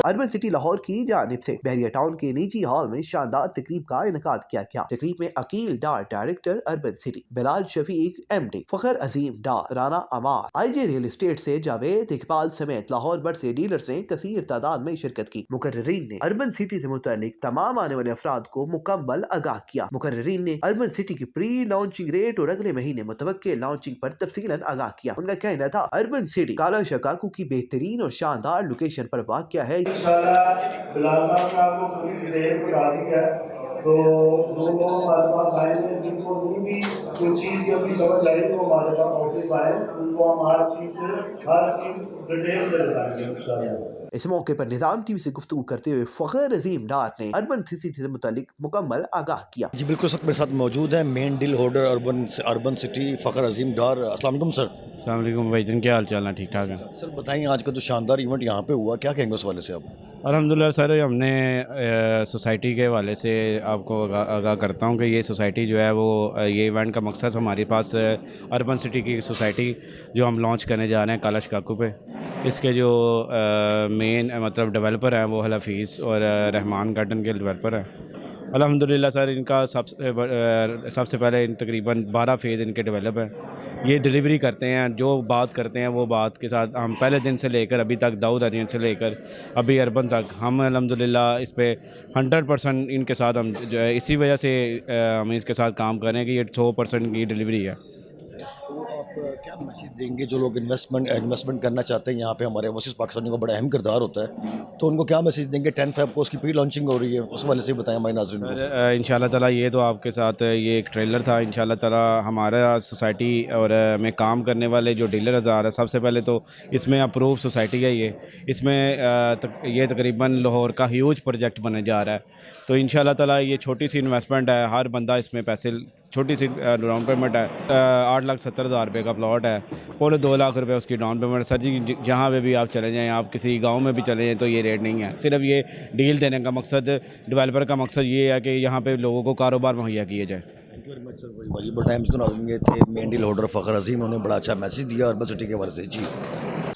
Urban city Lahore की जानिब से बहरिया टाउन के निजी हॉल में शानदार तकरीब का इनकाद किया गया। तकरीब में Aqeel Dar director urban city, Bilal Shafiq MD, Fakhar Azeem Dar, Rana Ammar, IG real estate से जावेद इकबाल समेत लाहौर भर से डीलर्स ने कसीर तादाद में शिरकत की। मुकर्रीन ने अर्बन सिटी से मुतालिक तमाम आने वाले अफराद को मुकम्मल आगाह किया। मुकर्रीन ने अर्बन सिटी की प्री लॉन्चिंग रेट और अगले महीने मुतवक्के लॉन्चिंग पर तफसीलन आगाह किया। उनका कहना था अर्बन सिटी काला शकाकू की बेहतरीन और शानदार लोकेशन पर वाक़या है। तो जो लोग हमारे पास आए हैं जिनको नहीं भी कोई चीज़ की अभी समझ आई तो हमारे पास ऑफिस आए, उनको हम हर चीज़ डिटेल से बताएंगे इंशाल्लाह। इस मौके पर निज़ाम TV से गुफ्तगू करते हुए फखर अजीम डार ने अर्बन सिटी से मुतालिक मुकम्मल आगाह किया। जी बिल्कुल सर, मेरे साथ मौजूद है main deal holder urban city Fakhar Azeem Dar. अस्सलाम वालेकुम सर। अस्सलाम वालेकुम भाईजान, क्या हाल चाल है? ठीक ठाक है सर। बताइए आज का जो शानदार इवेंट यहाँ पे हुआ, क्या कहेंगे उस वाले से आप? अल्हम्दुलिल्लाह सर, हमने सोसाइटी के हवाले से आपको आगाह करता हूँ कि ये सोसाइटी जो है वो ये इवेंट का मकसद हमारे पास अर्बन सिटी की सोसाइटी जो हम लॉन्च करने जा रहे हैं काला शकाकू पे, इसके जो मेन मतलब डेवलपर हैं वो हफीज़ और रहमान गार्डन के डेवलपर हैं। अल्हम्दुलिल्लाह सर, इनका सबसे पहले इन तकरीबन 12 फेज़ इनके डेवलप हैं। ये डिलीवरी करते हैं, जो बात करते हैं वो बात के साथ हम पहले दिन से लेकर अभी तक दाऊद अरियन से लेकर अभी अर्बन तक हम अल्हम्दुलिल्लाह इस पे 100% इनके साथ हम जो है इसी वजह से हम इसके साथ काम कर रहे हैं कि ये 100% की डिलीवरी है। तो आप क्या मैसेज देंगे जो लोग इन्वेस्टमेंट करना चाहते हैं यहाँ पे? हमारे ओवरसीज़ पाकिस्तानियों का बड़ा अहम किरदार होता है, तो उनको क्या मैसेज देंगे? 10 फ़रवरी को उसकी प्री लॉन्चिंग हो रही है, उस वाले से बताएं हमारे नाज़रीन को। इंशाल्लाह ताला ये तो आपके साथ ये एक ट्रेलर था। इंशाल्लाह ताला हमारा सोसाइटी और में काम करने वाले जो डीलर हज़ार है, सबसे पहले तो इसमें अप्रूव सोसाइटी है ये, इसमें ये तकरीबन लाहौर का ह्यूज प्रोजेक्ट बनने जा रहा है। तो इंशाल्लाह ताला ये छोटी सी इन्वेस्टमेंट है, हर बंदा इसमें पैसे, छोटी सी डाउन पेमेंट है, 8,70,000 रुपये का प्लॉट है, पौने 2 लाख रुपए उसकी डाउन पेमेंट। सर जी जहाँ पे भी आप चले जाएँ, आप किसी गांव में भी चले जाएँ तो ये रेट नहीं है। सिर्फ ये डील देने का मकसद, डेवलपर का मकसद ये है कि यहाँ पे लोगों को कारोबार मुहैया किया जाए। Thank you very much sir. Volleyball times के नाज़रीन ये थे main deal holder Fakhar Azeem, उन्होंने बड़ा अच्छा मैसेज दिया अर्बन सिटी के हवाले से। जी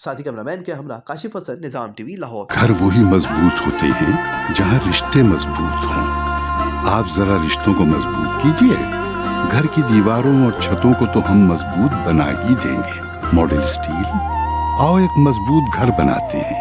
साथी कैमरामैन के हमरा काशिफ हसन, निज़ाम TV लाहौर। घर वही मजबूत होते हैं जहाँ रिश्ते मजबूत हों। आप जरा रिश्तों को मजबूत कीजिए। घर की दीवारों और छतों को तो हम मजबूत बना ही देंगे। मॉडल स्टील, आओ एक मजबूत घर बनाते हैं।